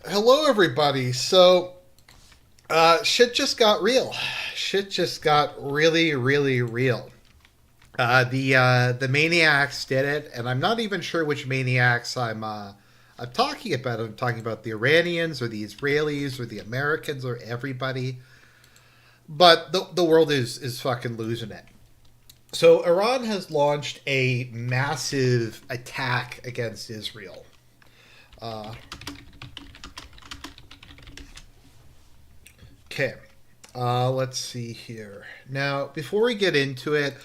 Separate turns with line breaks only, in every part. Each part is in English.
Hello, everybody. Shit just got real. Shit just got really, really real. The maniacs did it, and I'm not even sure which maniacs I'm talking about. I'm talking about the Iranians or the Israelis or the Americans or everybody. But the world is fucking losing it. So Iran has launched a massive attack against Israel. Uh, Okay. Let's see here. Now, before we get into it,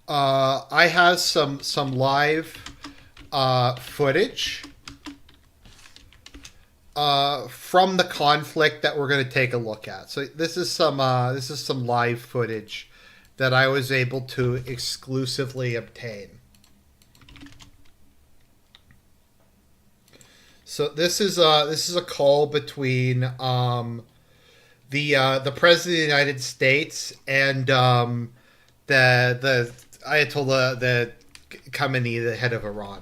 I have some live footage from the conflict that we're going to take a look at. So this is some live footage that I was able to exclusively obtain. So this is a call between the president of the United States and the Ayatollah the Khamenei, the head of Iran.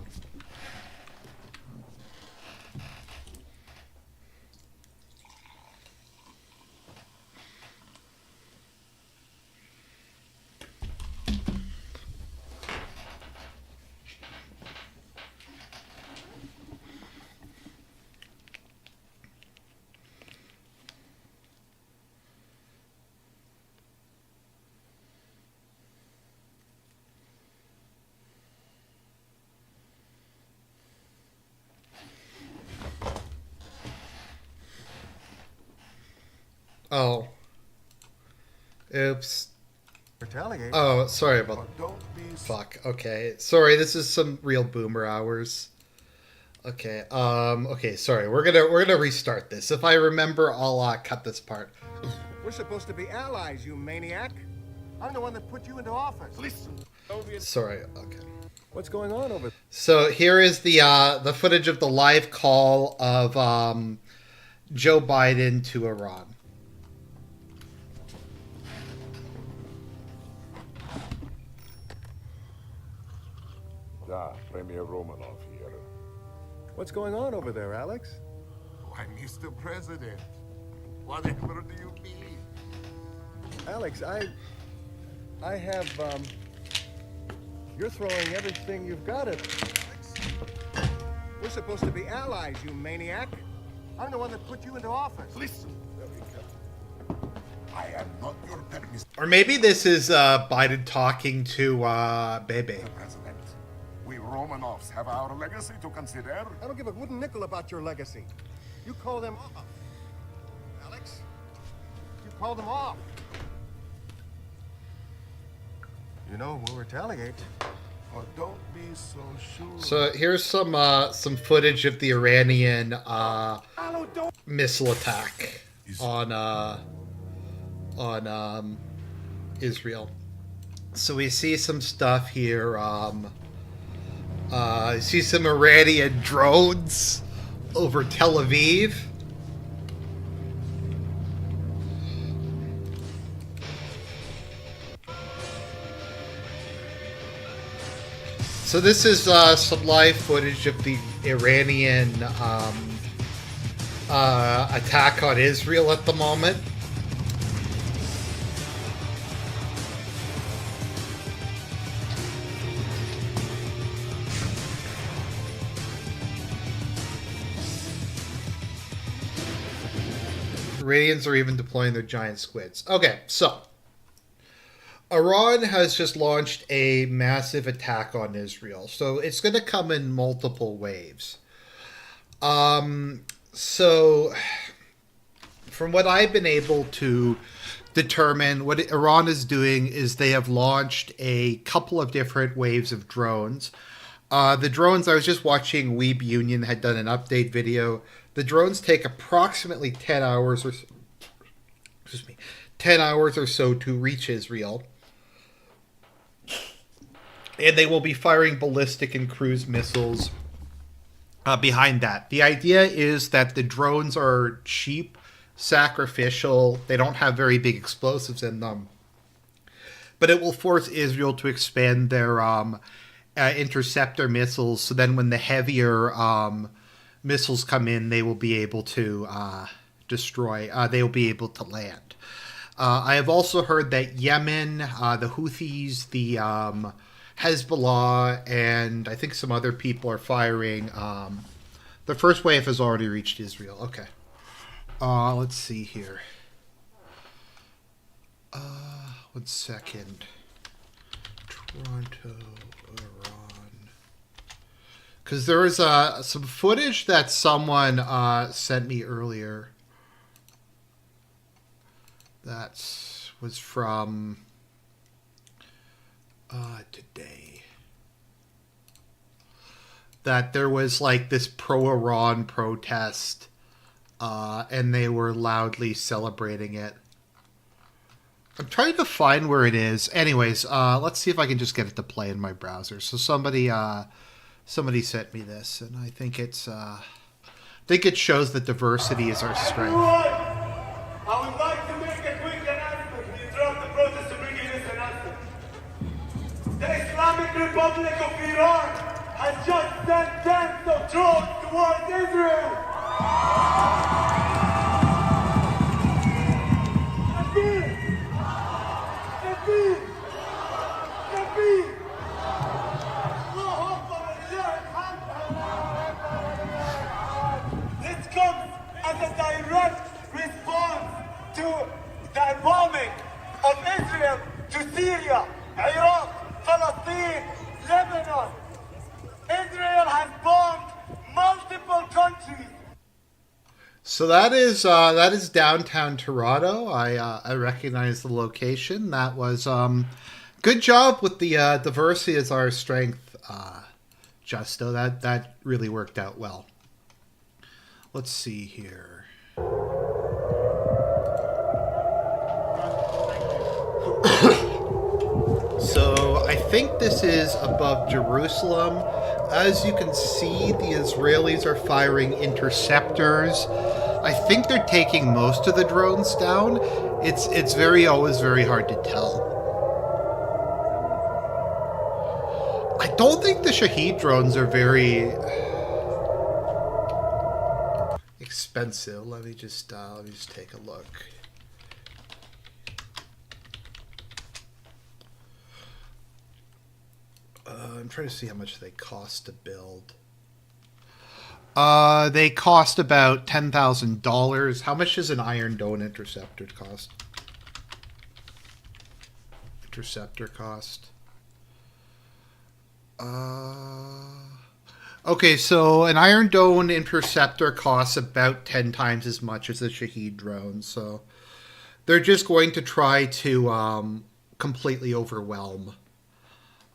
Oh, oops.
Retaliate.
Oh, sorry about.
Don't be.
Fuck. Okay, sorry. This is some real boomer hours. Okay. Okay. Sorry. We're gonna restart this. If I remember, I'll cut this part.
We're supposed to be allies, you maniac. I'm the one that put you into office. Listen.
Sorry. Okay.
What's going on over there?
So here is the footage of the live call of Joe Biden to Iran.
Da, Premier Romanov here.
What's going on over there, Alex?
Why, Mr. President, whatever do you mean?
Alex, I have, you're throwing everything you've got at us. We're supposed to be allies, you maniac. I'm the one that put you into office.
Listen, I am not your pet, Mr.
Or maybe this is Biden talking to Bebe.
President. We Romanovs have our legacy to consider.
I don't give a wooden nickel about your legacy. You call them off. Alex, you call them off. You know, we'll retaliate.
Oh, don't be so sure.
So here's some footage of the Iranian missile attack on Israel. So we see some stuff here. You see some Iranian drones over Tel Aviv. So this is some live footage of the Iranian attack on Israel at the moment. Iranians are even deploying their giant squids. Okay, so Iran has just launched a massive attack on Israel. So it's going to come in multiple waves. So from what I've been able to determine, what Iran is doing is they have launched a couple of different waves of drones. The drones, I was just watching Weeb Union had done an update video. The drones take approximately 10 hours or 10 hours or so to reach Israel. And they will be firing ballistic and cruise missiles behind that. The idea is that the drones are cheap, sacrificial, they don't have very big explosives in them. But it will force Israel to expand their interceptor missiles, so then when the heavier missiles come in, they will be able to destroy. They will be able to land. I have also heard that Yemen, the Houthis, the Hezbollah, and I think some other people are firing. The first wave has already reached Israel. Okay. Let's see here. 1 second. Toronto, Iran. Because there was some footage that someone sent me earlier. That was from today. That there was like this pro-Iran protest, and they were loudly celebrating it. I'm trying to find where it is. Anyways, let's see if I can just get it to play in my browser. So somebody sent me this, and I think it shows that diversity is our strength.
I would like to make a quick announcement to interrupt the process of bringing this announcement. The Islamic Republic of Iran has just sent tens of drones towards Israel. This comes as a direct response to the bombing of Israel to Syria, Iraq, Palestine, Lebanon. Israel has bombed multiple countries.
So that is downtown Toronto. I recognize the location. That was good job with the diversity is our strength, Justo. That really worked out well. Let's see here. So I think this is above Jerusalem. As you can see, the Israelis are firing interceptors. I think they're taking most of the drones down. It's always very hard to tell. I don't think the Shahed drones are very expensive. Let me just take a look. I'm trying to see how much they cost to build. They cost about $10,000. How much does an Iron Dome interceptor cost? Okay, so an Iron Dome interceptor costs about 10 times as much as a Shahed drone. So they're just going to try to completely overwhelm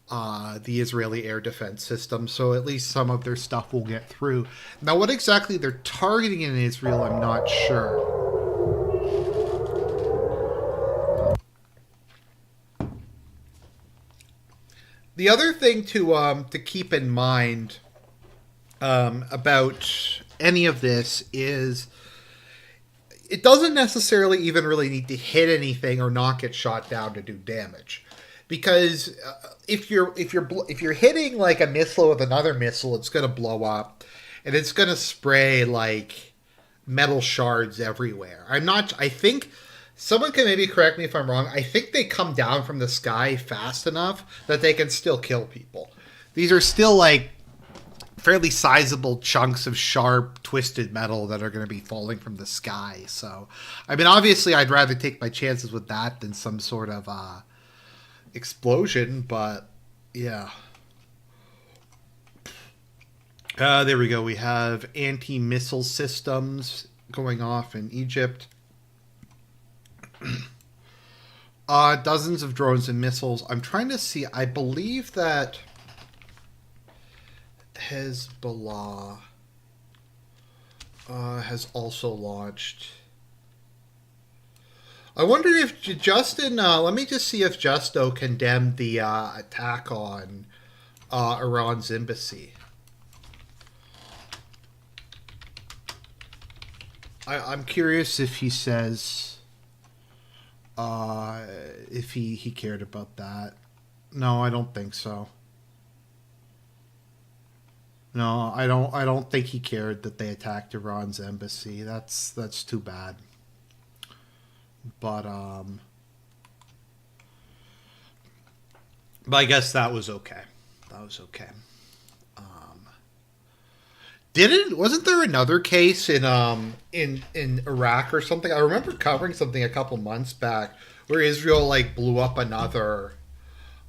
the Israeli air defense system, so at least some of their stuff will get through. Now, what exactly they're targeting in Israel, I'm not sure. The other thing to keep in mind about any of this is it doesn't necessarily even really need to hit anything or not get shot down to do damage. Because if you're hitting like a missile with another missile, it's going to blow up, and it's going to spray like metal shards everywhere. I think someone can maybe correct me if I'm wrong. I think they come down from the sky fast enough that they can still kill people. These are still like fairly sizable chunks of sharp, twisted metal that are going to be falling from the sky. So, I mean, obviously, I'd rather take my chances with that than some sort of explosion, but yeah. There we go. We have anti-missile systems going off in Egypt. Dozens of drones and missiles. I'm trying to see. I believe that Hezbollah has also launched. I wonder if Justin, let me just see if Justo condemned the attack on Iran's embassy. I'm curious if he says if he cared about that. No, I don't think so. No, I don't. I don't think he cared that they attacked Iran's embassy. That's too bad. But I guess that was okay. That was okay. Wasn't there another case in Iraq or something? I remember covering something a couple months back where Israel like blew up another.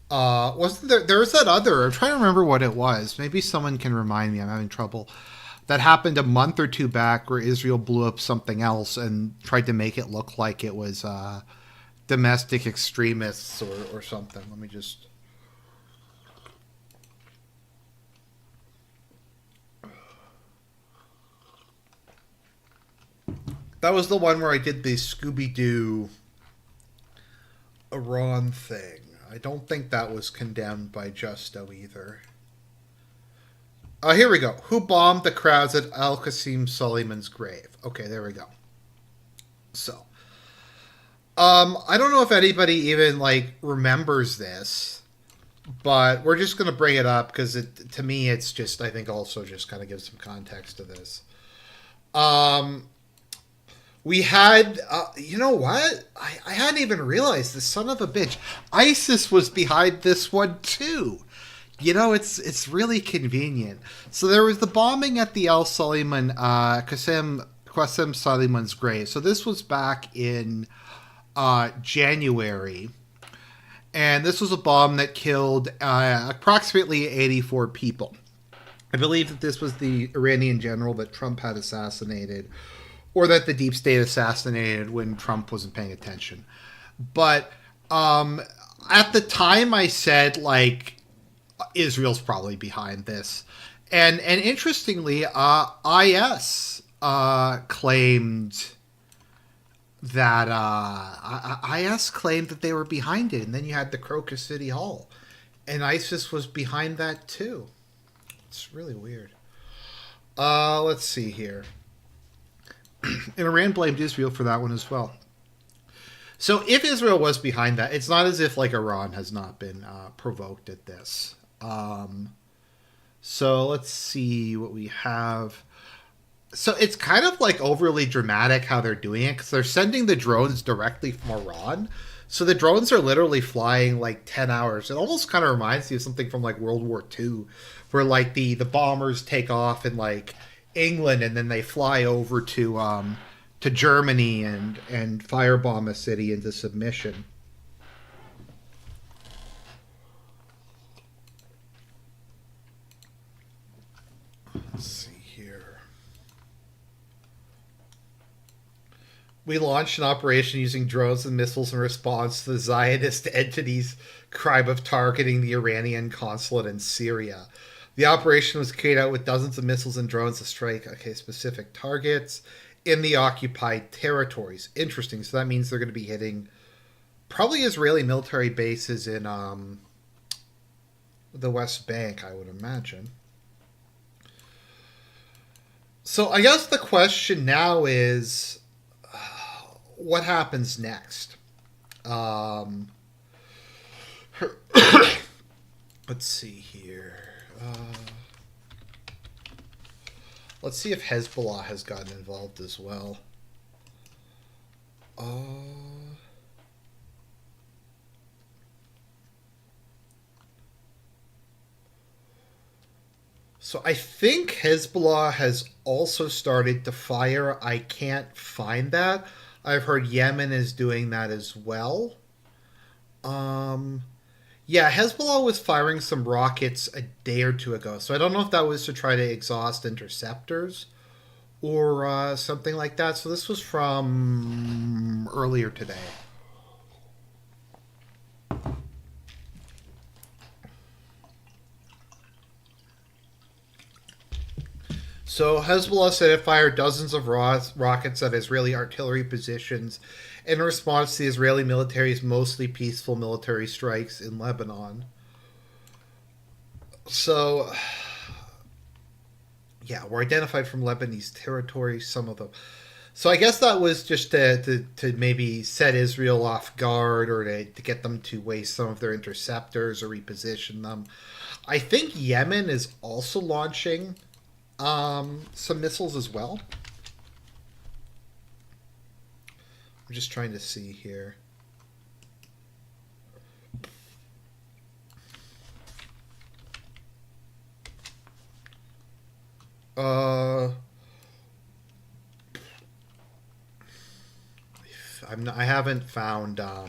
Wasn't there? There was that other. I'm trying to remember what it was. Maybe someone can remind me. I'm having trouble. That happened a month or two back where Israel blew up something else and tried to make it look like it was domestic extremists or something. Let me just. That was the one where I did the Scooby-Doo Iran thing. I don't think that was condemned by Justo either. Here we go. Who bombed the crowds at Al-Qasim Soleiman's grave? Okay, there we go. So, I don't know if anybody even, like, remembers this, but we're just going to bring it up because to me it's just, I think also just kind of gives some context to this. We had, you know what? I hadn't even realized, the son of a bitch. ISIS was behind this one too. You know, it's really convenient. So there was the bombing at the Al Suleiman, Qasem Suleiman's grave. So this was back in January. And this was a bomb that killed approximately 84 people. I believe that this was the Iranian general that Trump had assassinated, or that the deep state assassinated when Trump wasn't paying attention. But at the time I said, like, Israel's probably behind this. And interestingly, IS claimed that IS claimed that they were behind it. And then you had the Crocus City Hall. And ISIS was behind that too. It's really weird. Let's see here. And Iran blamed Israel for that one as well. So if Israel was behind that, it's not as if like Iran has not been provoked at this. So let's see what we have. So it's kind of like overly dramatic how they're doing it because they're sending the drones directly from Iran. So the drones are literally flying like 10 hours. It almost kind of reminds me of something from like World War II, where like the bombers take off in like England and then they fly over to Germany and firebomb a city into submission. Let's see here. We launched an operation using drones and missiles in response to the Zionist entity's crime of targeting the Iranian consulate in Syria. The operation was carried out with dozens of missiles and drones to strike specific targets in the occupied territories. Interesting. So that means they're going to be hitting probably Israeli military bases in the West Bank, I would imagine. So I guess the question now is, what happens next? Let's see here. Let's see if Hezbollah has gotten involved as well. So I think Hezbollah has also started to fire. I can't find that. I've heard Yemen is doing that as well. Yeah, Hezbollah was firing some rockets a day or two ago. So I don't know if that was to try to exhaust interceptors or something like that. So this was from earlier today. So Hezbollah said it fired dozens of rockets at Israeli artillery positions in response to the Israeli military's mostly peaceful military strikes in Lebanon. So, yeah, were identified from Lebanese territory, some of them. So I guess that was just to maybe set Israel off guard or to get them to waste some of their interceptors or reposition them. I think Yemen is also launching some missiles as well. I'm just trying to see here. I haven't found. I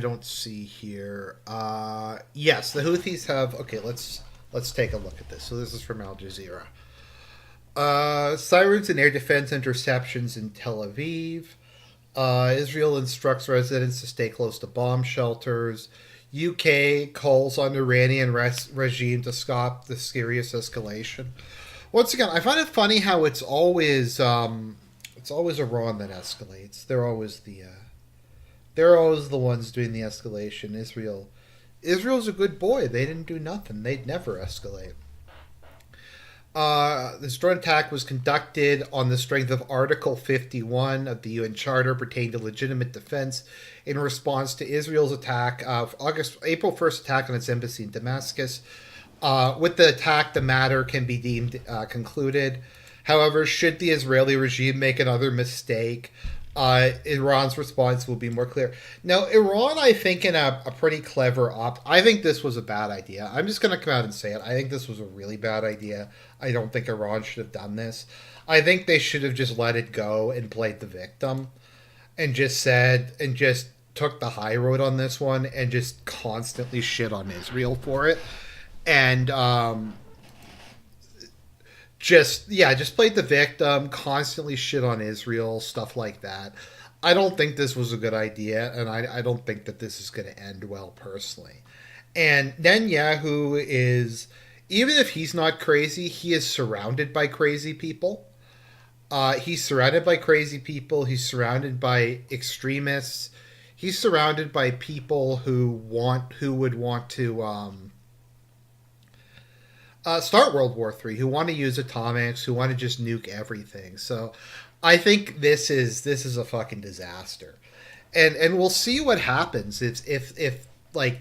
don't see here. Yes, the Houthis have. Okay, let's take a look at this. So this is from Al Jazeera. Sirens and air defense interceptions in Tel Aviv. Israel instructs residents to stay close to bomb shelters. UK calls on Iranian regime to stop the serious escalation. Once again, I find it funny how it's always Iran that escalates. They're always the ones doing the escalation. Israel's a good boy. They didn't do nothing. They'd never escalate. This drone attack was conducted on the strength of Article 51 of the UN Charter pertaining to legitimate defense in response to Israel's attack of April 1st attack on its embassy in Damascus. With the attack, the matter can be deemed concluded. However, should the Israeli regime make another mistake, Iran's response will be more clear. Now, Iran, I think, in a pretty clever I think this was a bad idea. I'm just going to come out and say it. I think this was a really bad idea. I don't think Iran should have done this. I think they should have just let it go and played the victim and just took the high road on this one and just constantly shit on Israel for it. And, just played the victim, constantly shit on Israel, stuff like that. I don't think this was a good idea, and I don't think that this is going to end well personally. And Netanyahu is, even if he's not crazy, he is surrounded by crazy people. He's surrounded by crazy people. He's surrounded by extremists. He's surrounded by people who would want to start World War III, who want to use atomics, who want to just nuke everything. So I think this is a fucking disaster. And we'll see what happens if like,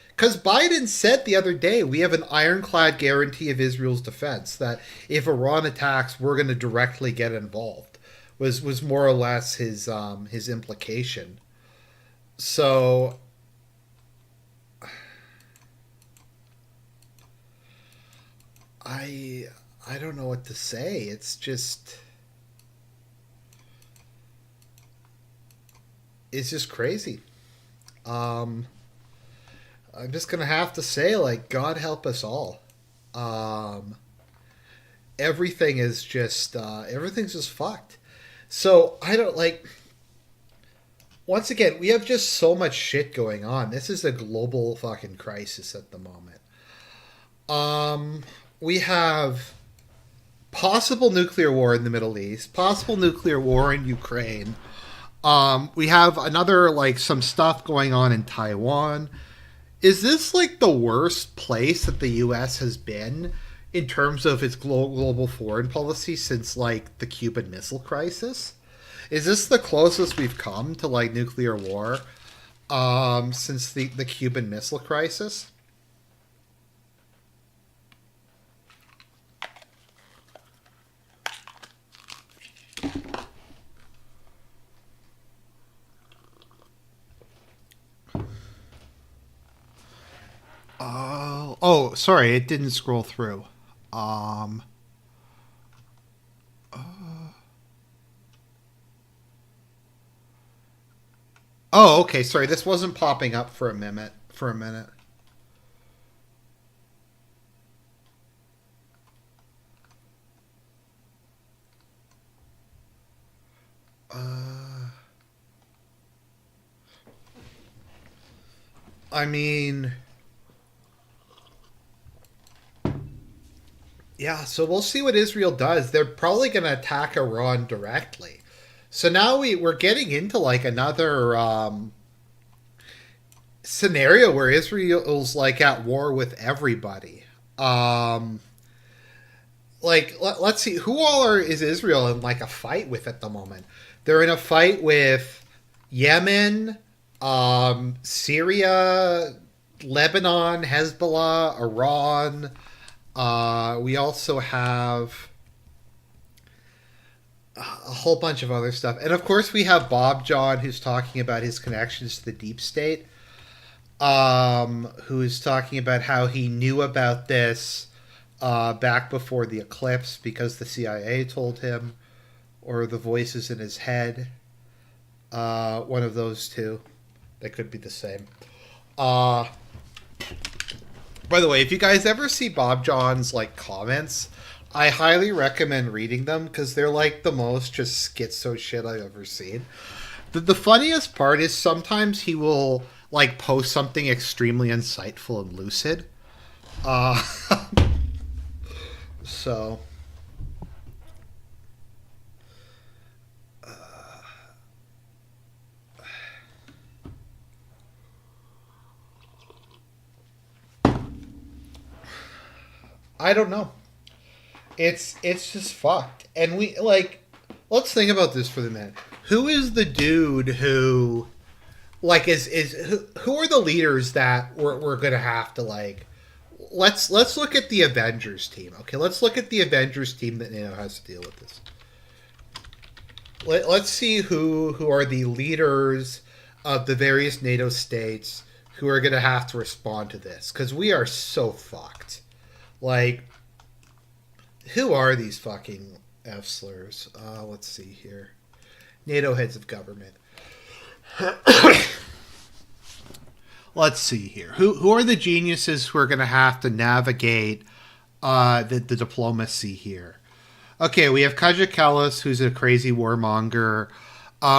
because Biden said the other day, we have an ironclad guarantee of Israel's defense, that if Iran attacks, we're going to directly get involved, was more or less his implication. So I don't know what to say. It's just crazy. I'm just gonna have to say, like, God help us all. Everything's just fucked. So I don't like. Once again, we have just so much shit going on. This is a global fucking crisis at the moment. We have possible nuclear war in the Middle East, possible nuclear war in Ukraine. We have another, like, some stuff going on in Taiwan. Is this, like, the worst place that the U.S. has been in terms of its global foreign policy since, like, the Cuban Missile Crisis? Is this the closest we've come to, like, nuclear war since the Cuban Missile Crisis? Oh, sorry, it didn't scroll through. Oh, okay, sorry, this wasn't popping up for a minute. I mean, yeah, so we'll see what Israel does. They're probably going to attack Iran directly. So now we're getting into, like, another scenario where Israel's, like, at war with everybody. Like, let's see, who all is Israel in, like, a fight with at the moment? They're in a fight with Yemen, Syria, Lebanon, Hezbollah, Iran. We also have a whole bunch of other stuff. And of course, we have Bob John, who's talking about his connections to the deep state, who is talking about how he knew about this back before the eclipse because the CIA told him, or the voices in his head. One of those two. They could be the same. By the way, if you guys ever see Bob John's like comments, I highly recommend reading them because they're like the most just schizo shit I've ever seen. The funniest part is sometimes he will like post something extremely insightful and lucid. So I don't know. It's just fucked. And we like let's think about this for the minute. Who is the dude who like is who are the leaders that we're gonna have to like let's look at the Avengers team. Okay, let's look at the Avengers team that NATO has to deal with this. Let's see who are the leaders of the various NATO states who are gonna have to respond to this, because we are so fucked. Like, who are these fucking F-slurs? Let's see here. NATO heads of government. Let's see here. Who are the geniuses who are going to have to navigate the diplomacy here? Okay, we have Kaja Kallas, who's a crazy warmonger.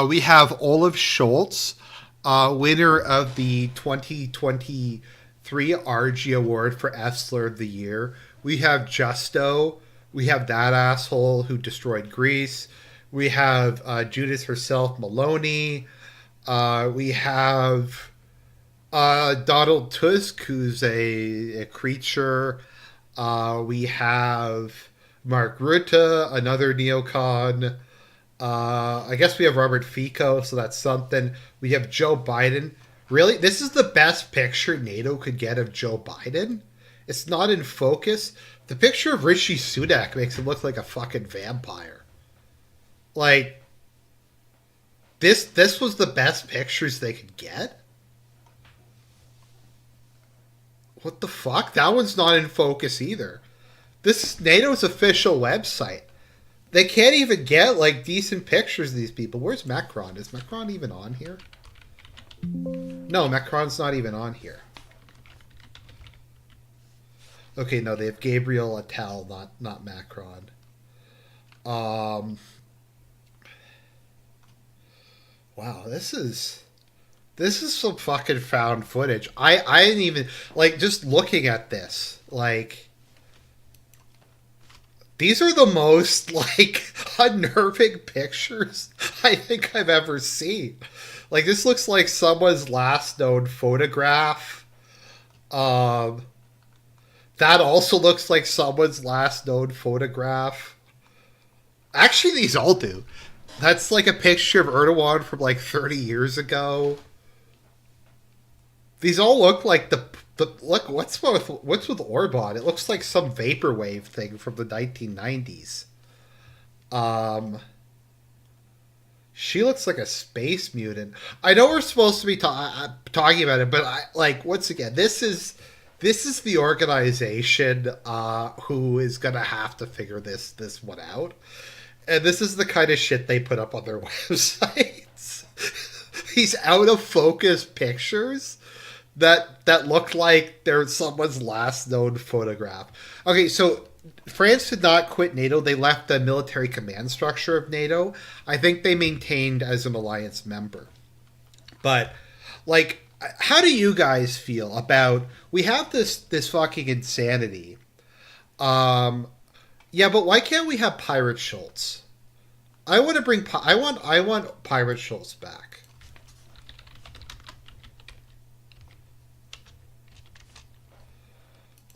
We have Olaf Scholz, winner of the 2023 RG Award for F-slur of the Year. We have Justo. We have that asshole who destroyed Greece. We have Judith herself, Maloney. We have Donald Tusk, who's a creature. We have Mark Rutte, another neocon. I guess we have Robert Fico, so that's something. We have Joe Biden. Really? This is the best picture NATO could get of Joe Biden? It's not in focus. The picture of Rishi Sunak makes him look like a fucking vampire. Like, this was the best pictures they could get? What the fuck? That one's not in focus either. This is NATO's official website. They can't even get, like, decent pictures of these people. Where's Macron? Is Macron even on here? No, Macron's not even on here. Okay, no, they have Gabriel Attal, not Macron. Wow, this is some fucking found footage. I didn't even like just looking at this. Like, these are the most like unnerving pictures I think I've ever seen. Like, this looks like someone's last known photograph. That also looks like someone's last known photograph. Actually, these all do. That's like a picture of Erdogan from like 30 years ago. These all look like the look. What's with Orban? It looks like some vaporwave thing from the 1990s. She looks like a space mutant. I know we're supposed to be talking about it, but once again, this is the organization who is gonna have to figure this one out, and this is the kind of shit they put up on their websites. These out of focus pictures that look like they're someone's last known photograph. Okay, so France did not quit NATO. They left the military command structure of NATO. I think they maintained as an alliance member. But, like, how do you guys feel about... We have this fucking insanity. Yeah, but why can't we have Pirate Schultz? I want to bring... I want Pirate Schultz back.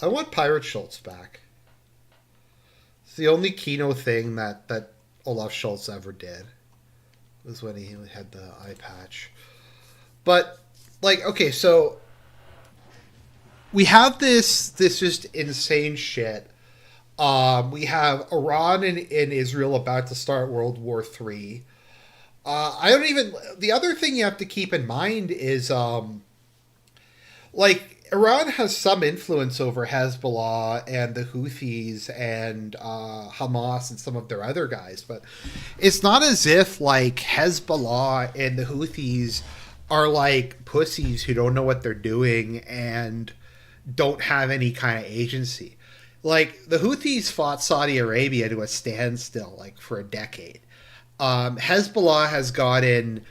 I want Pirate Schultz back. It's the only Kino thing that Olaf Scholz ever did. Was when he had the eye patch. But, like, okay, so... we have this just insane shit. We have Iran and Israel about to start World War III. I don't even. The other thing you have to keep in mind is, like, Iran has some influence over Hezbollah and the Houthis and Hamas and some of their other guys, but it's not as if, like, Hezbollah and the Houthis are like pussies who don't know what they're doing and don't have any kind of agency. Like, the Houthis fought Saudi Arabia to a standstill, like, for a decade. Hezbollah has got in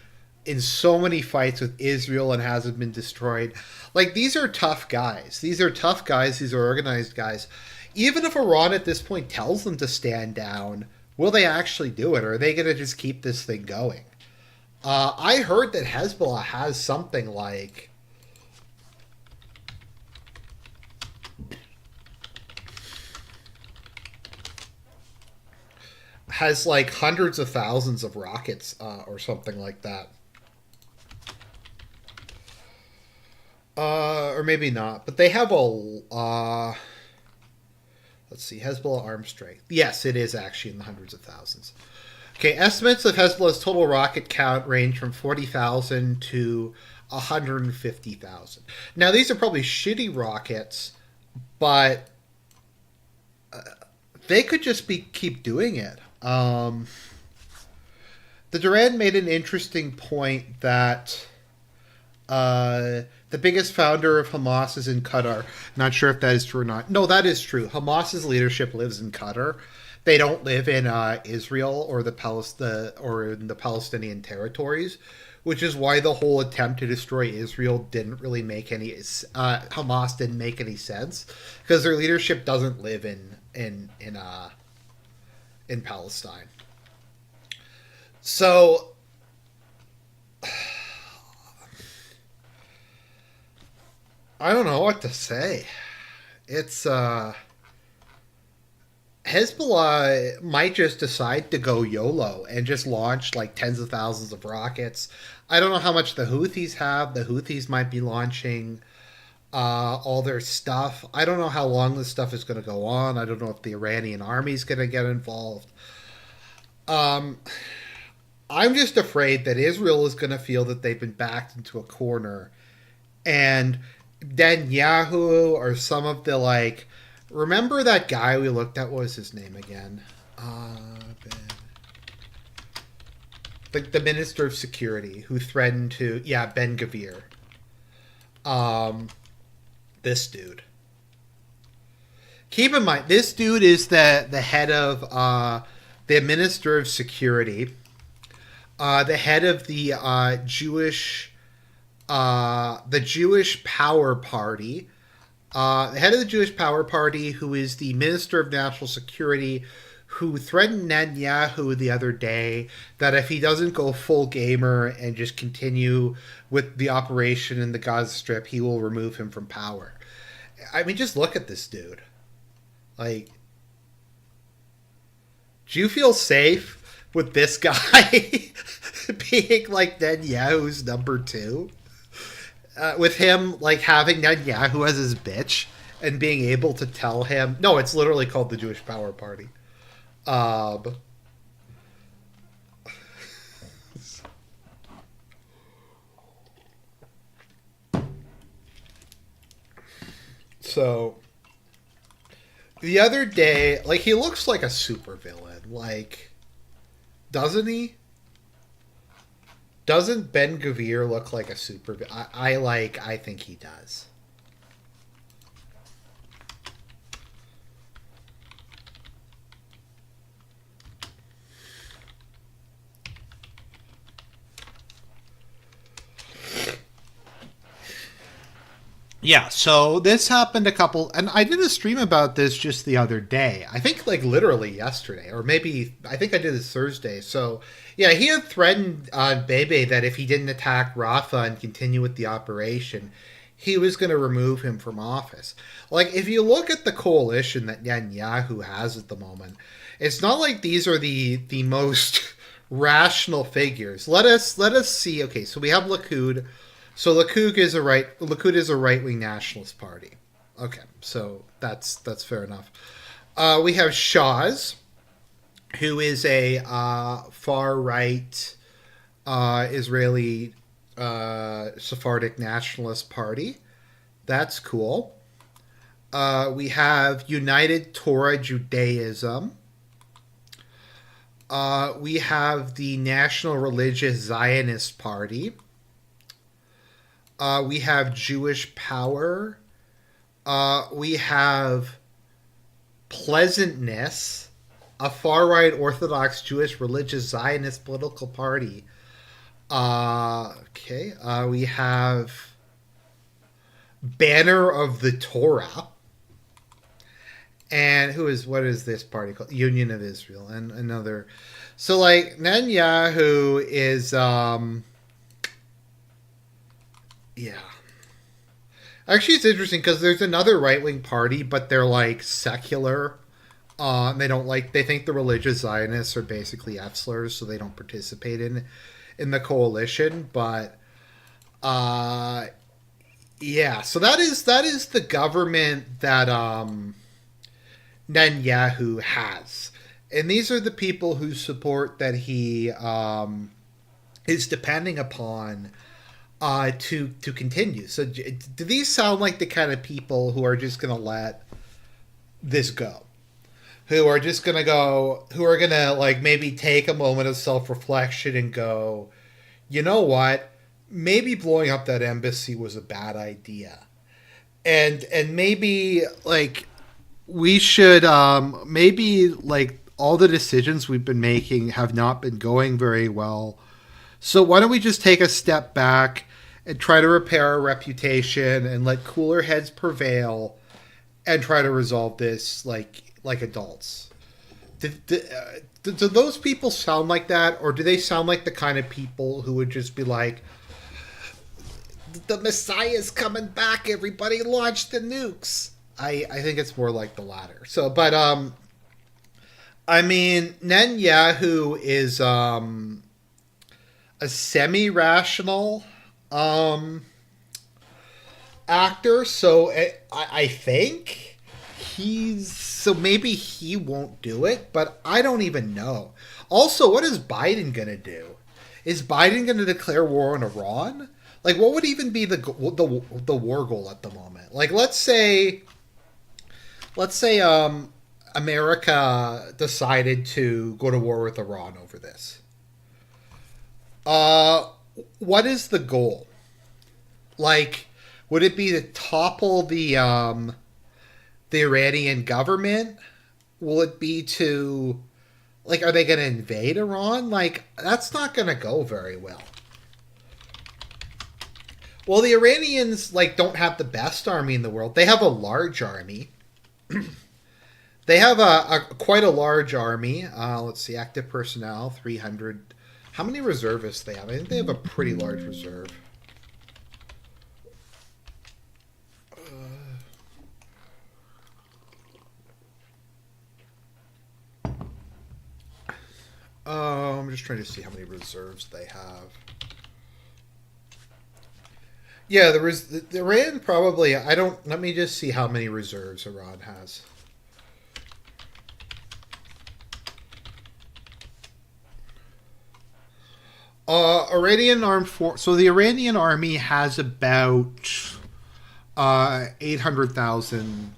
so many fights with Israel and hasn't been destroyed. Like, these are tough guys. These are tough guys. These are organized guys. Even if Iran at this point tells them to stand down, will they actually do it? Or are they going to just keep this thing going? I heard that Hezbollah has something like... has like hundreds of thousands of rockets or something like that. Or maybe not, but they have a let's see, Hezbollah arms strength. Yes, it is actually in the hundreds of thousands. Okay, estimates of Hezbollah's total rocket count range from 40,000 to 150,000. Now, these are probably shitty rockets, but they could just keep doing it. The Duran made an interesting point that the biggest founder of Hamas is in Qatar. Not sure if that is true or not. No, that is true. Hamas's leadership lives in Qatar. They don't live in Israel or in the Palestinian territories, which is why the whole attempt to destroy Israel didn't really make any Hamas didn't make any sense, because their leadership doesn't live in Palestine. So I don't know what to say. It's Hezbollah might just decide to go YOLO and just launch like tens of thousands of rockets. I don't know how much the Houthis have. The Houthis might be launching all their stuff. I don't know how long this stuff is going to go on. I don't know if the Iranian army is going to get involved. I'm just afraid that Israel is going to feel that they've been backed into a corner, and Netanyahu or some of the, like, remember that guy we looked at? What was his name again? The Minister of Security who threatened to, Ben Gvir. This dude. Keep in mind, this dude is the head of the Minister of Security, the head of the Jewish Power Party, the head of the Jewish Power Party, who is the Minister of National Security, who threatened Netanyahu the other day that if he doesn't go full gamer and just continue with the operation in the Gaza Strip, he will remove him from power. I mean, just look at this dude. Like, do you feel safe with this guy being like Netanyahu's number two? With him, like, having Netanyahu as his bitch and being able to tell him... No, it's literally called the Jewish Power Party. So, the other day, like, he looks like a supervillain. Like, doesn't he? Doesn't Ben Gvir look like a supervillain? I think he does. Yeah, so this happened and I did a stream about this just the other day. I think, like, literally yesterday, or maybe, I think I did this Thursday. So, yeah, he had threatened Bebe that if he didn't attack Rafah and continue with the operation, he was going to remove him from office. Like, if you look at the coalition that Netanyahu has at the moment, it's not like these are the most rational figures. Let us see. Okay, so we have Likud. So Likud is a right-wing nationalist party. Okay, so that's fair enough. We have Shaz, who is a far right Israeli Sephardic nationalist party. That's cool. We have United Torah Judaism. We have the National Religious Zionist Party. We have Jewish Power. We have Pleasantness, a far right Orthodox Jewish religious Zionist political party. We have Banner of the Torah. And what is this party called? Union of Israel. And another. So, like, Netanyahu is, yeah. Actually, it's interesting because there's another right-wing party, but they're, like, secular. They think the religious Zionists are basically F-slurs, so they don't participate in the coalition. But, yeah. So that is the government that, Netanyahu has. And these are the people whose support that he is depending upon to continue. So do these sound like the kind of people who are just going to let this go? Who are going to like maybe take a moment of self-reflection and go, you know what? Maybe blowing up that embassy was a bad idea. And maybe like we should maybe like all the decisions we've been making have not been going very well. So why don't we just take a step back and try to repair our reputation and let cooler heads prevail and try to resolve this like adults. Do those people sound like that, or do they sound like the kind of people who would just be like, the Messiah's coming back, everybody launch the nukes? I think it's more like the latter. So, but I mean, Netanyahu is a semi-rational actor, so I think maybe he won't do it, but I don't even know. Also, what is Biden gonna do? Is Biden gonna declare war on Iran? Like, what would even be the war goal at the moment? Like, let's say America decided to go to war with Iran over this. What is the goal? Like, would it be to topple the Iranian government? Will it be to, like, are they going to invade Iran? Like, that's not going to go very well. Well, the Iranians, like, don't have the best army in the world. They have a large army. They have quite a large army. Let's see, active personnel, 300. How many reservists they have? I think they have a pretty large reserve. I'm just trying to see how many reserves they have. Yeah, the Iran probably. Let me just see how many reserves Iran has. Iranian armed force. So the Iranian army has about 800,000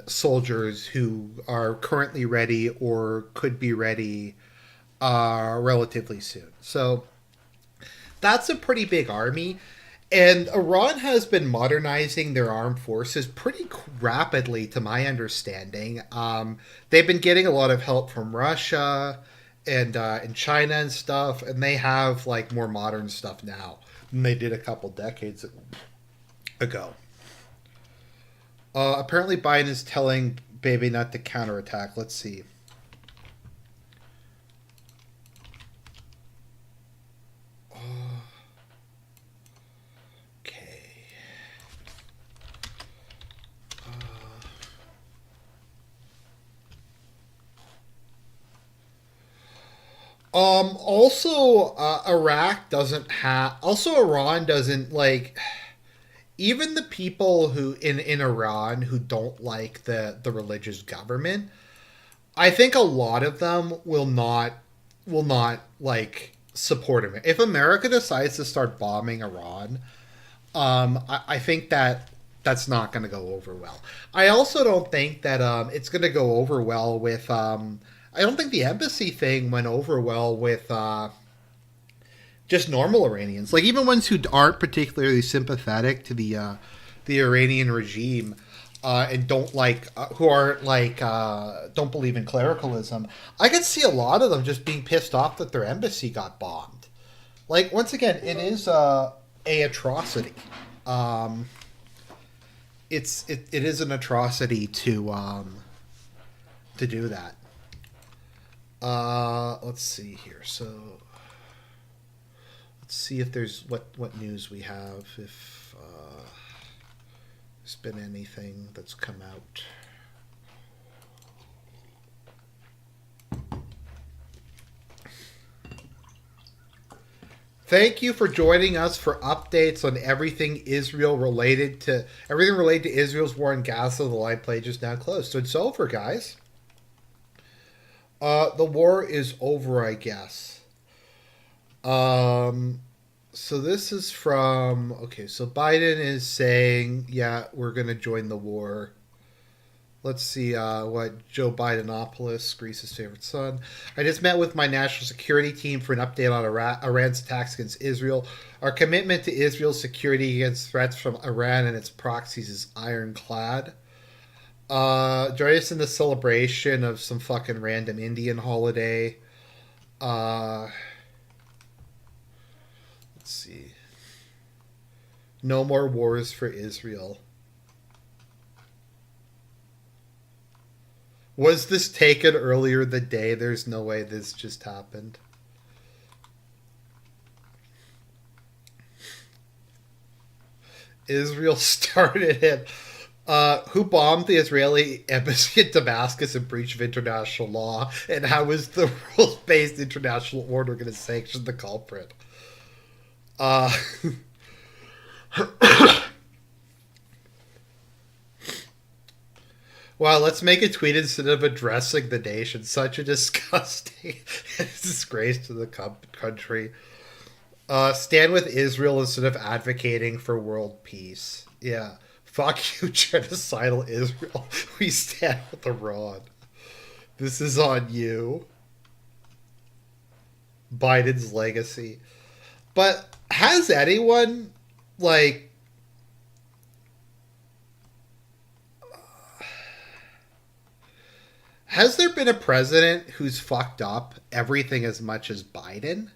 soldiers who are currently ready or could be ready relatively soon. So that's a pretty big army. And Iran has been modernizing their armed forces pretty rapidly, to my understanding. They've been getting a lot of help from Russia and China and stuff, and they have like more modern stuff now than they did a couple decades ago. Apparently, Biden is telling Baby not to counterattack. Let's see. Also, Iraq doesn't have. Also, Iran doesn't like. even the people who in Iran who don't like the religious government, I think a lot of them will not like support him. If America decides to start bombing Iran, I think that's not going to go over well. I also don't think that it's going to go over well with. I don't think the embassy thing went over well with just normal Iranians, like even ones who aren't particularly sympathetic to the Iranian regime. And don't like who aren't like don't believe in clericalism. I could see a lot of them just being pissed off that their embassy got bombed. Like once again, it is a atrocity. It is an atrocity to do that. Let's see here. So let's see if there's what news we have. If there's been anything that's come out. Thank you for joining us for updates on everything related to Israel's war in Gaza. The live page is now closed, so it's over, guys. The war is over, I guess. So this is from, okay, so Biden is saying, yeah, we're going to join the war. Let's see what Joe Bidenopoulos, Greece's favorite son. I just met with my national security team for an update on Iran's attacks against Israel. Our commitment to Israel's security against threats from Iran and its proxies is ironclad. Join us in the celebration of some fucking random Indian holiday. Let's see. No more wars for Israel. Was this taken earlier the day? There's no way this just happened. Israel started it. Who bombed the Israeli embassy at Damascus in breach of international law? And how is the rules-based international order going to sanction the culprit? Wow, let's make a tweet instead of addressing the nation. Such a disgusting disgrace to the country. Stand with Israel instead of advocating for world peace. Yeah. Fuck you, genocidal Israel. We stand with Iran. This is on you. Biden's legacy. But has anyone, like... Has there been a president who's fucked up everything as much as Biden?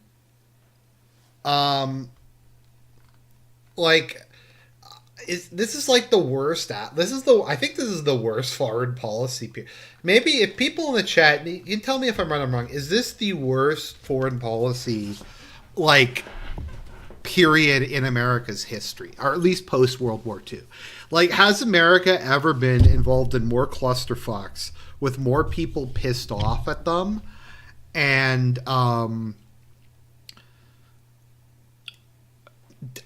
This is like the worst. I think this is the worst foreign policy. Maybe if people in the chat, you can tell me if I'm right or wrong. Is this the worst foreign policy, like, period in America's history, or at least post World War II? Like, has America ever been involved in more clusterfucks with more people pissed off at them, and a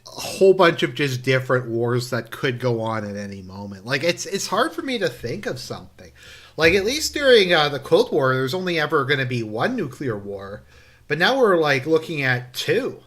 whole bunch of just different wars that could go on at any moment? Like, it's hard for me to think of something. Like, at least during the Cold War, there's only ever going to be one nuclear war, but now we're like looking at two.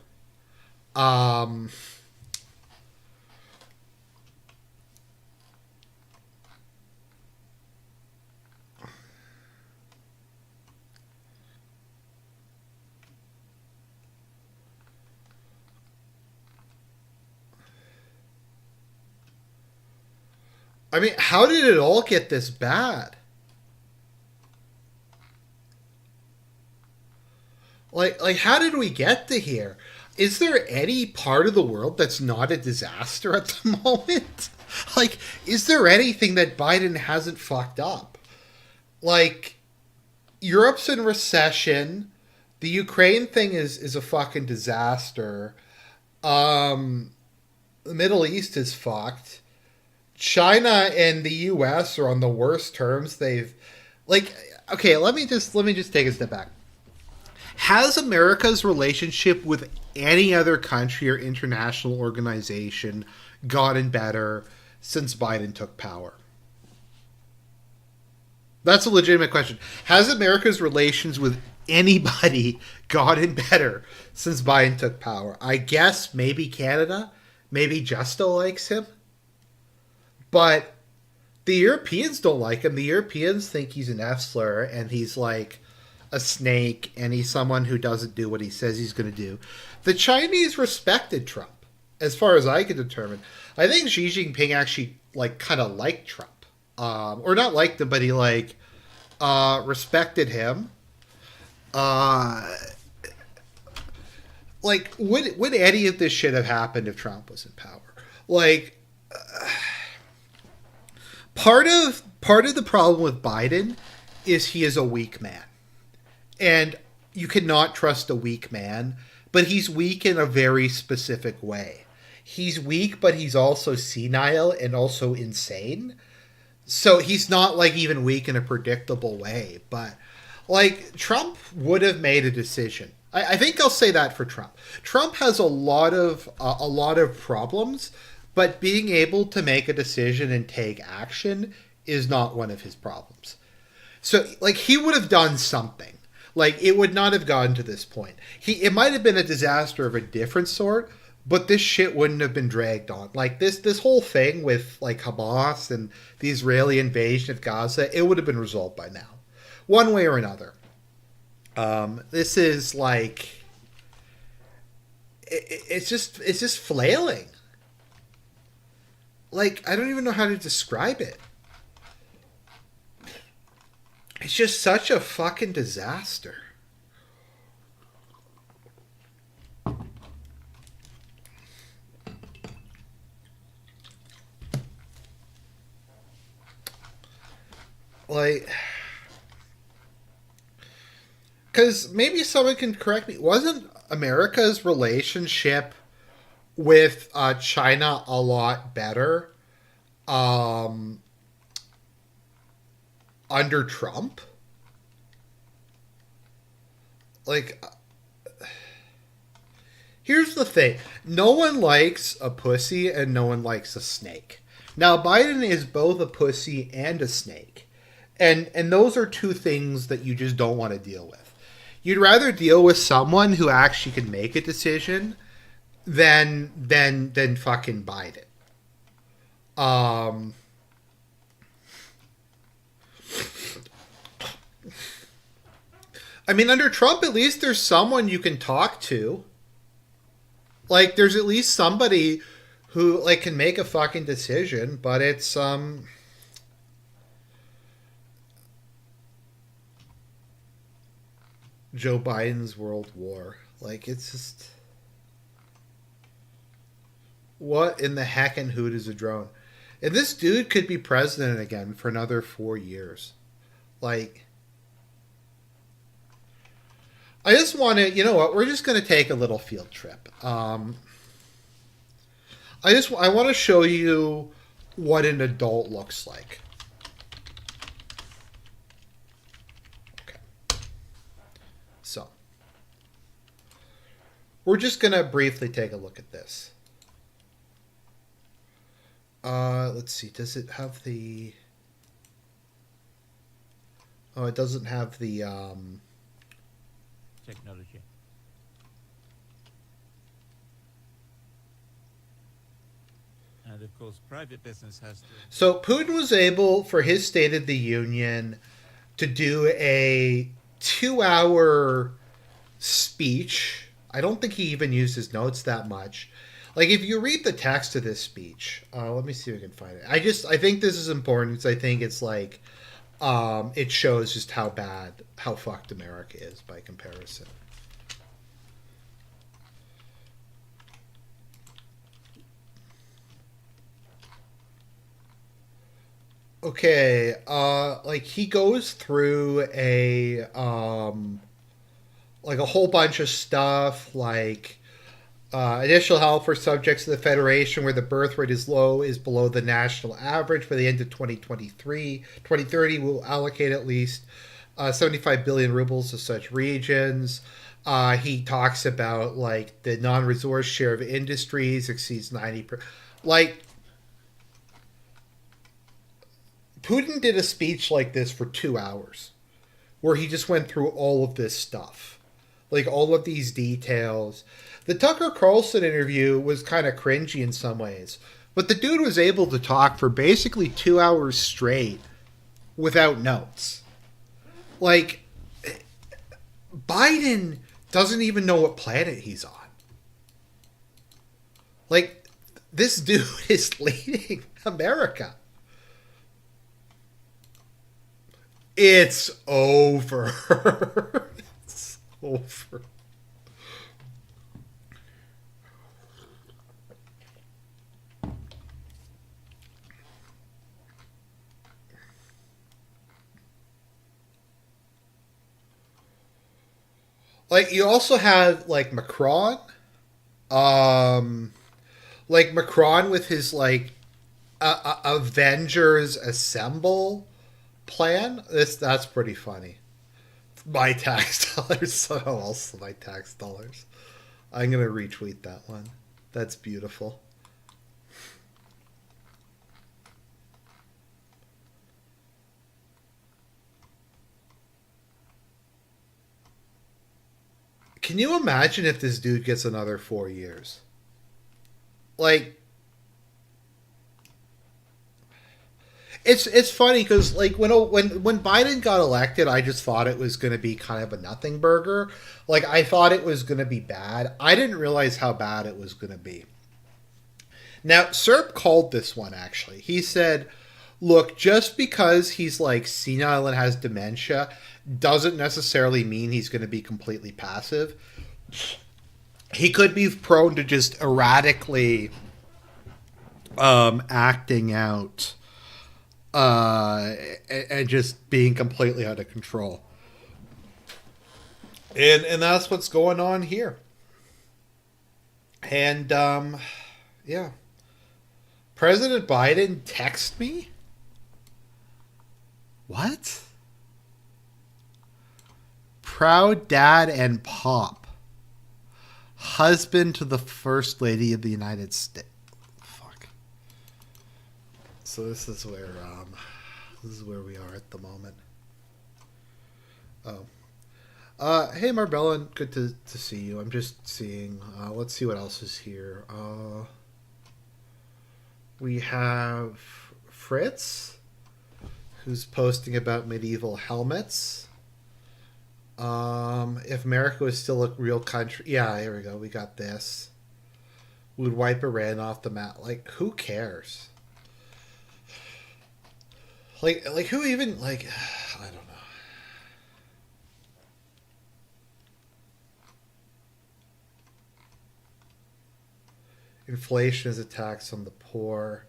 I mean, how did it all get this bad? Like, how did we get to here? Is there any part of the world that's not a disaster at the moment? Like, is there anything that Biden hasn't fucked up? Like, Europe's in recession. The Ukraine thing is a fucking disaster. The Middle East is fucked. China and the U.S. are on the worst terms they've... Like, okay, let me just take a step back. Has America's relationship with any other country or international organization gotten better since Biden took power? That's a legitimate question. Has America's relations with anybody gotten better since Biden took power? I guess maybe Canada. Maybe Justo likes him. But the Europeans don't like him. The Europeans think he's an F-slur and he's like a snake and he's someone who doesn't do what he says he's going to do. The Chinese respected Trump, as far as I can determine. I think Xi Jinping actually like kind of liked Trump. Or not liked him, but he like respected him. Like, would any of this shit have happened if Trump was in power? Like, part of the problem with Biden is he is a weak man, and you cannot trust a weak man. But he's weak in a very specific way. He's weak, but he's also senile and also insane. So he's not like even weak in a predictable way. But like Trump would have made a decision. I think I'll say that for Trump. Trump has a lot of problems, but being able to make a decision and take action is not one of his problems. So like he would have done something. Like it would not have gotten to this point. It might have been a disaster of a different sort, but this shit wouldn't have been dragged on. Like this whole thing with like Hamas and the Israeli invasion of Gaza, it would have been resolved by now, one way or another. This is like it's just flailing. Like I don't even know how to describe it. It's just such a fucking disaster. Like, because maybe someone can correct me. Wasn't America's relationship with China a lot better under Trump? Like, here's the thing. No one likes a pussy and no one likes a snake. Now, Biden is both a pussy and a snake. And those are two things that you just don't want to deal with. You'd rather deal with someone who actually can make a decision than fucking Biden. I mean, under Trump, at least there's someone you can talk to. Like, there's at least somebody who, like, can make a fucking decision, but it's, Joe Biden's World War. Like, it's just... What in the heck and hoot is a drone? And this dude could be president again for another 4 years. Like... I just want to, you know what? We're just going to take a little field trip. I want to show you what an adult looks like. Okay. So, we're just going to briefly take a look at this. Let's see. Does it have the... Oh, it doesn't have the...
Technology. And of course, private business has to...
So Putin was able, for his State of the Union, to do a 2-hour speech. I don't think he even used his notes that much. Like, if you read the text of this speech, let me see if I can find it. I think this is important because I think it's like, it shows just how fucked America is by comparison. Okay, like he goes through a like a whole bunch of stuff, like additional help for subjects of the Federation where the birth rate is low is below the national average. By the end of 2030, we'll allocate at least 75 billion rubles to such regions. He talks about like the non-resource share of industries exceeds 90%. Like, Putin did a speech like this for 2 hours where he just went through all of this stuff. Like, all of these details. The Tucker Carlson interview was kind of cringy in some ways, but the dude was able to talk for basically 2 hours straight without notes. Like, Biden doesn't even know what planet he's on. Like, this dude is leading America. It's over. It's over. Like, you also have, like, Macron. Like, Macron with his, like, Avengers Assemble plan. That's pretty funny. My tax dollars. Oh, also my tax dollars. I'm going to retweet that one. That's beautiful. Can you imagine if this dude gets another 4 years? Like, it's funny because, like, when Biden got elected, I just thought it was going to be kind of a nothing burger. Like, I thought it was going to be bad. I didn't realize how bad it was going to be. Now, Serp called this one, actually. He said, look, just because he's, like, senile and has dementia doesn't necessarily mean he's going to be completely passive. He could be prone to just erratically acting out and just being completely out of control. And that's what's going on here. And, yeah. President Biden texted me? What? Proud dad and pop. Husband to the First Lady of the United States. Fuck. So this is where we are at the moment. Oh. Hey Marbella, good to see you. I'm just seeing, let's see what else is here. We have Fritz, who's posting about medieval helmets. If America was still a real country, yeah, here we go. We got this. Would wipe Iran off the map. Like, who cares? Like who even, like, I don't know. Inflation is a tax on the poor.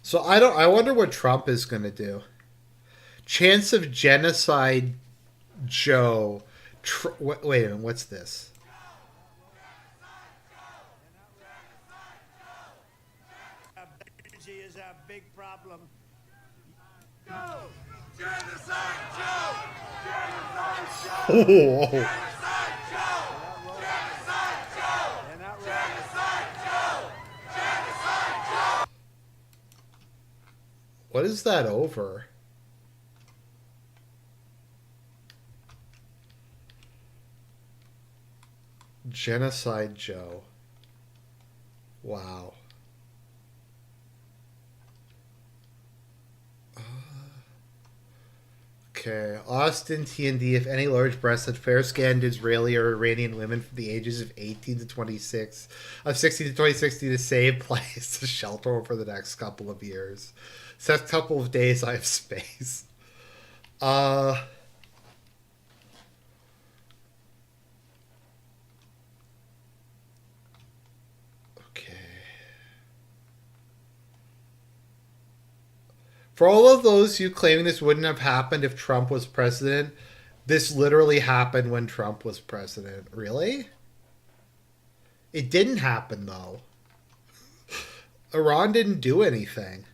So I wonder what Trump is going to do. Chance of genocide, Joe. Wait a minute, what's this?
Energy is a big problem. Joe! Genocide Joe! Genocide Joe!
Oh.
Genocide Joe! Genocide Joe! Genocide Joe! Genocide Joe!
What is that over? Genocide Joe. Wow. Okay. Austin TND. If any large-breasted, fair-skinned Israeli or Iranian women from the ages of 18 to 26, of 16 to 26 need a safe place to shelter for the next couple of years. Next couple of days, I have space. Okay. For all of those you claiming this wouldn't have happened if Trump was president, this literally happened when Trump was president. Really? It didn't happen, though. Iran didn't do anything.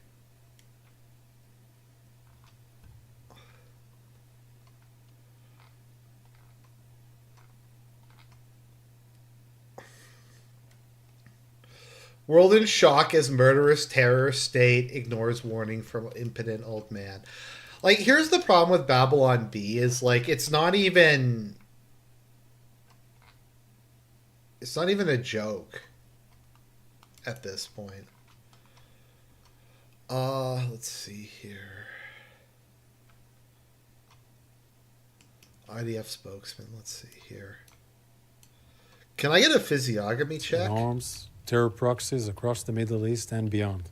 World in shock as murderous terror state ignores warning from impotent old man. Like, here's the problem with Babylon B is, like, it's not even a joke at this point. Let's see here. IDF spokesman, let's see here. Can I get a physiognomy check?
Arms, terror proxies across the Middle East and beyond.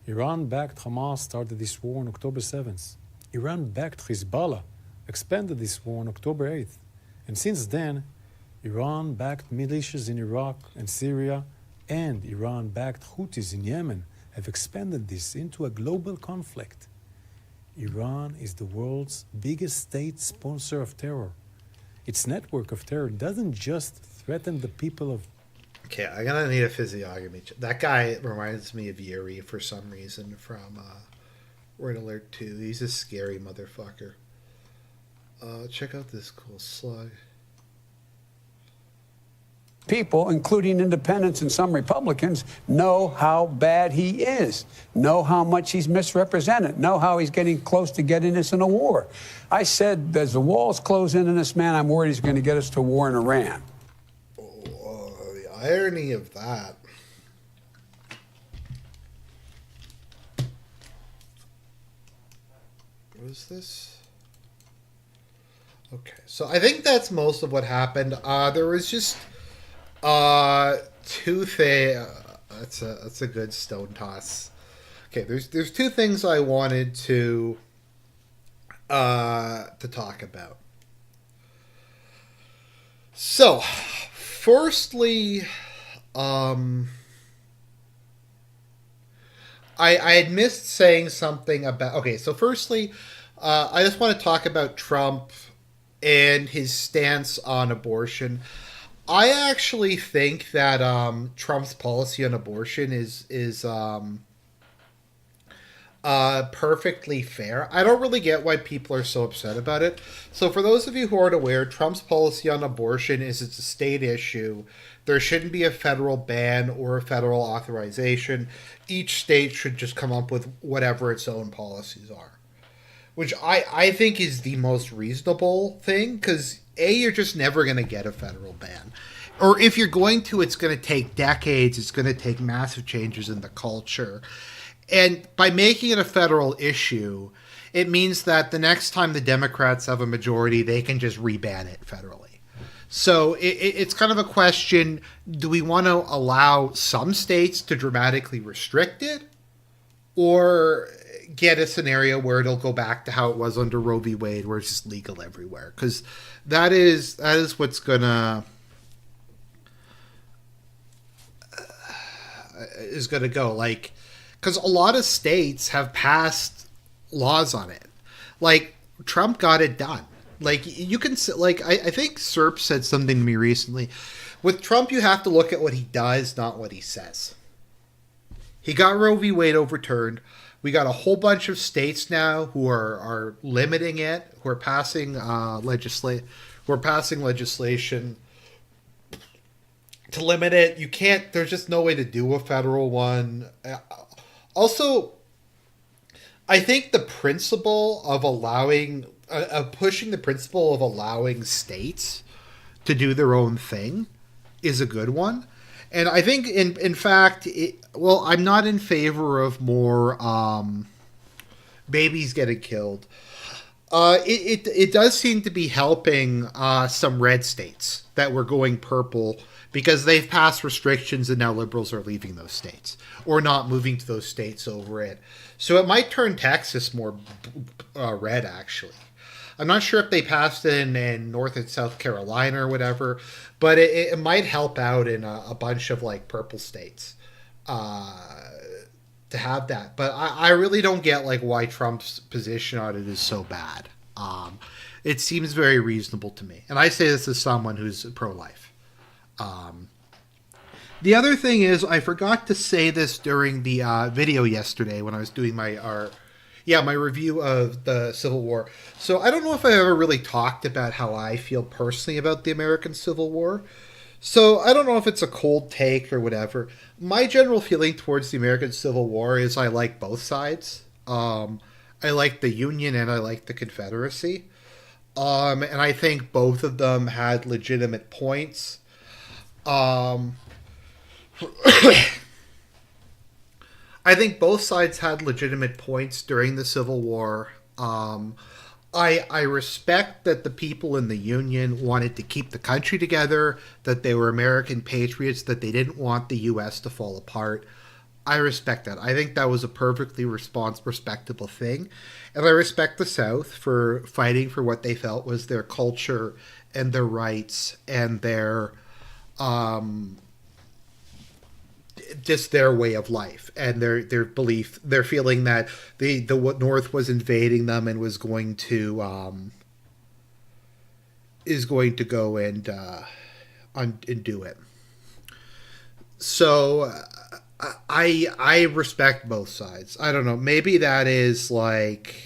Iran-backed Hamas started this war on October 7th. Iran-backed Hezbollah expanded this war on October 8th. And since then, Iran-backed militias in Iraq and Syria and Iran-backed Houthis in Yemen have expanded this into a global conflict. Iran is the world's biggest state sponsor of terror. Its network of terror doesn't just threaten the people of...
Okay, I'm gonna need a physiognomy. That guy reminds me of Yuri for some reason from Red Alert 2. He's a scary motherfucker. Check out this cool slug.
People, including independents and some Republicans, know how bad he is, know how much he's misrepresented, know how he's getting close to getting us in a war. I said, as the walls close in on this man, I'm worried he's going to get us to war in Iran.
Oh, the irony of that. What is this? Okay, so I think that's most of what happened. There was just two things. That's a good stone toss. Okay, there's two things I wanted to talk about. So, firstly, I had missed saying something about... Okay, so firstly, I just want to talk about Trump and his stance on abortion. I actually think that Trump's policy on abortion is perfectly fair. I don't really get why people are so upset about it. So for those of you who aren't aware, Trump's policy on abortion is it's a state issue. There shouldn't be a federal ban or a federal authorization. Each state should just come up with whatever its own policies are. Which I think is the most reasonable thing, because A, you're just never going to get a federal ban. Or if you're going to, it's going to take decades. It's going to take massive changes in the culture. And by making it a federal issue, it means that the next time the Democrats have a majority, they can just reban it federally. So it's kind of a question, do we want to allow some states to dramatically restrict it? Or get a scenario where it'll go back to how it was under Roe v. Wade, where it's just legal everywhere? Because that is what's going to... is going to go. Like... Because a lot of states have passed laws on it. Like, Trump got it done. Like, you can... Like, I think Serp said something to me recently. With Trump, you have to look at what he does, not what he says. He got Roe v. Wade overturned. We got a whole bunch of states now who are limiting it, who are passing legislation to limit it. You can't... There's just no way to do a federal one. Also, I think the principle of allowing, pushing the principle of allowing states to do their own thing is a good one. And I think, in fact, I'm not in favor of more babies getting killed. It does seem to be helping some red states that were going purple, because they've passed restrictions and now liberals are leaving those states or not moving to those states over it. So it might turn Texas more red, actually. I'm not sure if they passed it in North and South Carolina or whatever, but it might help out in a bunch of like purple states to have that. But I really don't get like why Trump's position on it is so bad. It seems very reasonable to me. And I say this as someone who's pro-life. The other thing is, I forgot to say this during the video yesterday when I was doing my review of the Civil War. So I don't know if I ever really talked about how I feel personally about the American Civil War. So I don't know if it's a cold take or whatever. My general feeling towards the American Civil War is I like both sides. I like the Union and I like the Confederacy. And I think both of them had legitimate points. Um, I think both sides had legitimate points during the Civil War. I respect that the people in the Union wanted to keep the country together, that they were American patriots, that they didn't want the U.S. to fall apart. I respect that. I think that was a perfectly respectable thing. And I respect the South for fighting for what they felt was their culture and their rights and their just their way of life and their belief, their feeling that the North was invading them and was going to go and do it. So I respect both sides. I don't know. Maybe that is like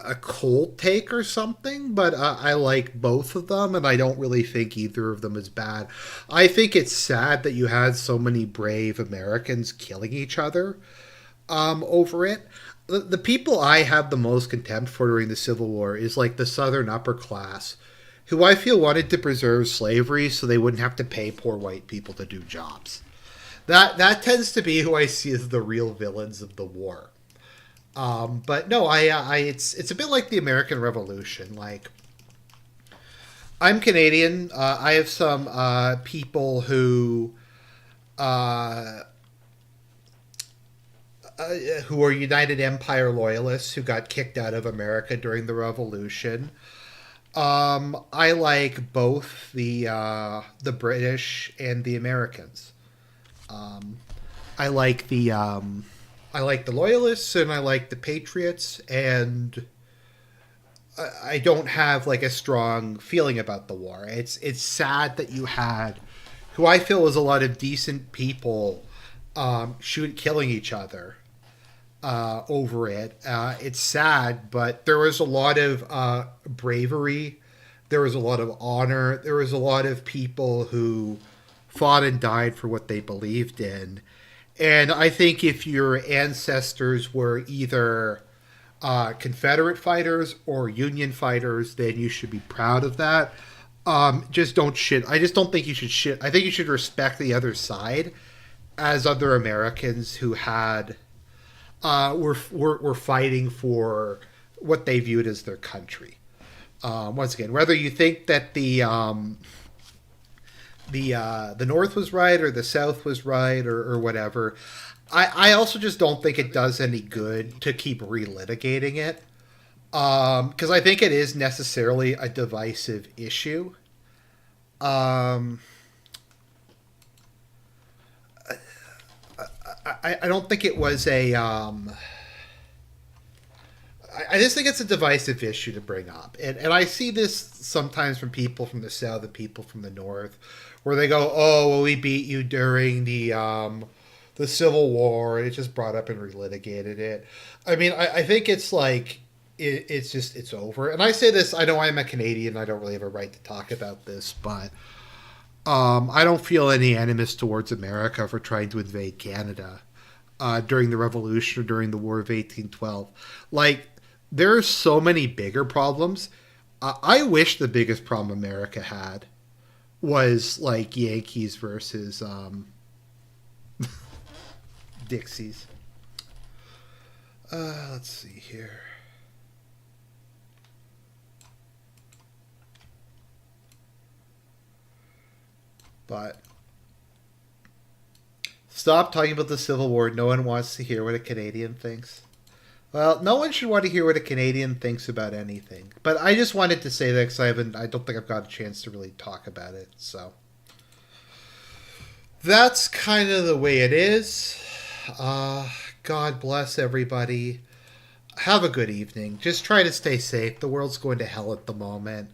a cold take or something, but I like both of them, and I don't really think either of them is bad. I think it's sad that you had so many brave Americans killing each other over it. The people I have the most contempt for during the Civil War is like the Southern upper class, who I feel wanted to preserve slavery so they wouldn't have to pay poor white people to do jobs. That tends to be who I see as the real villains of the war. But no, it's a bit like the American Revolution. Like, I'm Canadian. I have some people who are United Empire loyalists who got kicked out of America during the Revolution. I like both the British and the Americans. I like the loyalists and I like the patriots, and I don't have like a strong feeling about the war. It's sad that you had who I feel was a lot of decent people killing each other over it. It's sad, but there was a lot of bravery. There was a lot of honor. There was a lot of people who fought and died for what they believed in. And I think if your ancestors were either Confederate fighters or Union fighters, then you should be proud of that. Just don't shit. I just don't think you should shit. I think you should respect the other side as other Americans who had were fighting for what they viewed as their country. Once again, whether you think that the North was right or the South was right or whatever, I also just don't think it does any good to keep relitigating it, because I think it is necessarily a divisive issue. I don't think it was a I just think it's a divisive issue to bring up. And I see this sometimes from people from the South and people from the North, where they go, oh, well, we beat you during the Civil War, and it just brought up and relitigated it. I mean, I think it's like, it's over. And I say this, I know I'm a Canadian, I don't really have a right to talk about this, but I don't feel any animus towards America for trying to invade Canada during the Revolution or during the War of 1812. Like, there are so many bigger problems. I wish the biggest problem America had was like Yankees versus Dixies. Let's see here. But stop talking about the Civil War. No one wants to hear what a Canadian thinks. Well, no one should want to hear what a Canadian thinks about anything. But I just wanted to say that because I don't think I've got a chance to really talk about it. So that's kind of the way it is. God bless everybody. Have a good evening. Just try to stay safe. The world's going to hell at the moment.